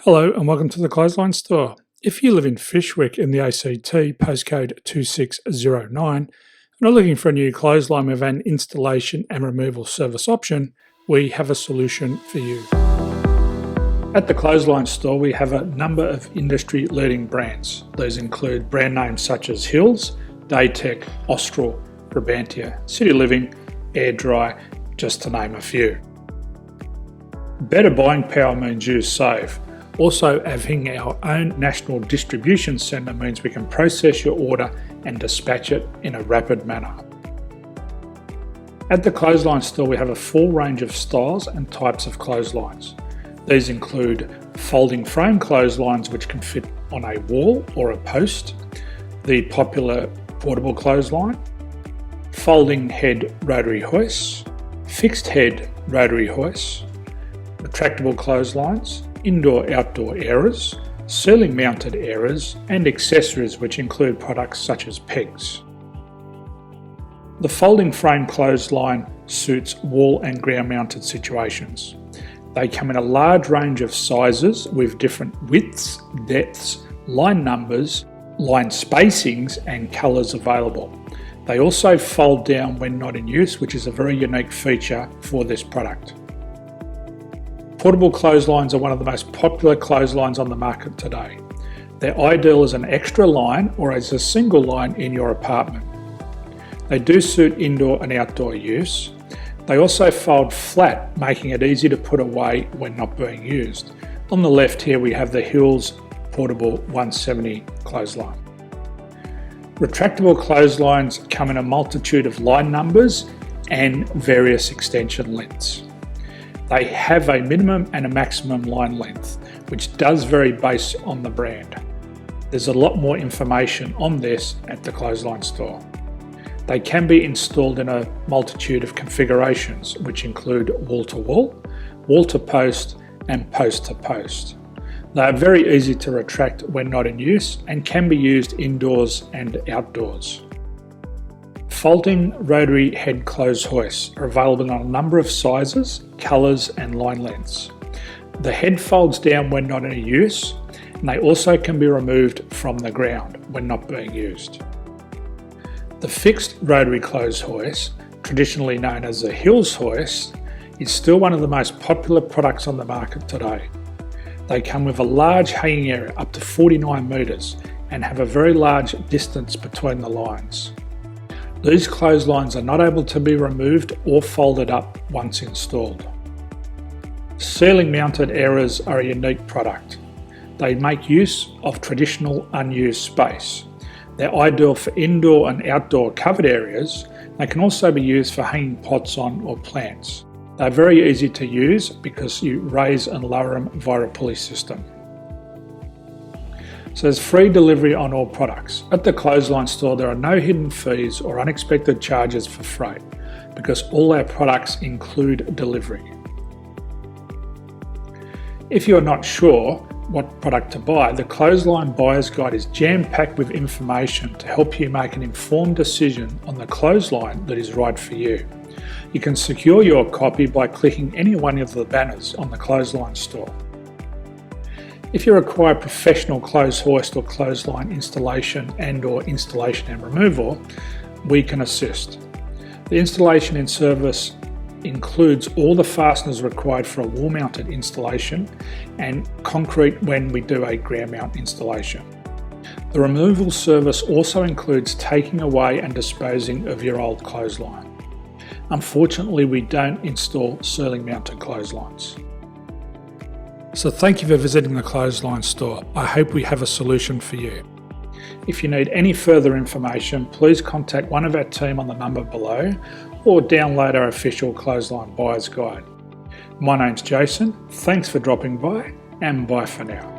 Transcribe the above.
Hello and welcome to the Clothesline Store. If you live in Fyshwick in the ACT, postcode 2609, and are looking for a new clothesline with an installation and removal service option, we have a solution for you. At the Clothesline Store, we have a number of industry-leading brands. These include brand names such as Hills, Daytech, Austral, Brabantia, City Living, Air Dry, just to name a few. Better buying power means you save. Also, having our own national distribution centre means we can process your order and dispatch it in a rapid manner. At the Clothesline Store, we have a full range of styles and types of clotheslines. These include folding frame clotheslines which can fit on a wall or a post, the popular portable clothesline, folding head rotary hoists, fixed head rotary hoists, retractable clotheslines, indoor-outdoor airers, ceiling mounted airers, and accessories which include products such as pegs. The folding frame clothesline suits wall and ground mounted situations. They come in a large range of sizes with different widths, depths, line numbers, line spacings and colours available. They also fold down when not in use, which is a very unique feature for this product. Portable clotheslines are one of the most popular clotheslines on the market today. They're ideal as an extra line or as a single line in your apartment. They do suit indoor and outdoor use. They also fold flat, making it easy to put away when not being used. On the left here we have the Hills Portable 170 clothesline. Retractable clotheslines come in a multitude of line numbers and various extension lengths. They have a minimum and a maximum line length, which does vary based on the brand. There's a lot more information on this at the Clothesline Store. They can be installed in a multitude of configurations, which include wall-to-wall, wall-to-post, and post-to-post. They are very easy to retract when not in use and can be used indoors and outdoors. Folding rotary head clothes hoists are available in a number of sizes, colours and line lengths. The head folds down when not in use, and they also can be removed from the ground when not being used. The fixed rotary clothes hoist, traditionally known as the Hills hoist, is still one of the most popular products on the market today. They come with a large hanging area up to 49 metres and have a very large distance between the lines. These clotheslines are not able to be removed or folded up once installed. Ceiling mounted airers are a unique product. They make use of traditional unused space. They're ideal for indoor and outdoor covered areas. They can also be used for hanging pots on or plants. They're very easy to use because you raise and lower them via a pulley system. So there's free delivery on all products. At the Clothesline Store, there are no hidden fees or unexpected charges for freight because all our products include delivery. If you are not sure what product to buy, the Clothesline Buyer's Guide is jam-packed with information to help you make an informed decision on the clothesline that is right for you. You can secure your copy by clicking any one of the banners on the Clothesline Store. If you require professional clothes hoist or clothesline installation and/or installation and removal, we can assist. The installation and service includes all the fasteners required for a wall-mounted installation and concrete when we do a ground mount installation. The removal service also includes taking away and disposing of your old clothesline. Unfortunately, we don't install ceiling mounted clotheslines. So thank you for visiting the Clothesline Store. I hope we have a solution for you. If you need any further information, please contact one of our team on the number below or download our official Clothesline Buyer's Guide. My name's Jason, thanks for dropping by and bye for now.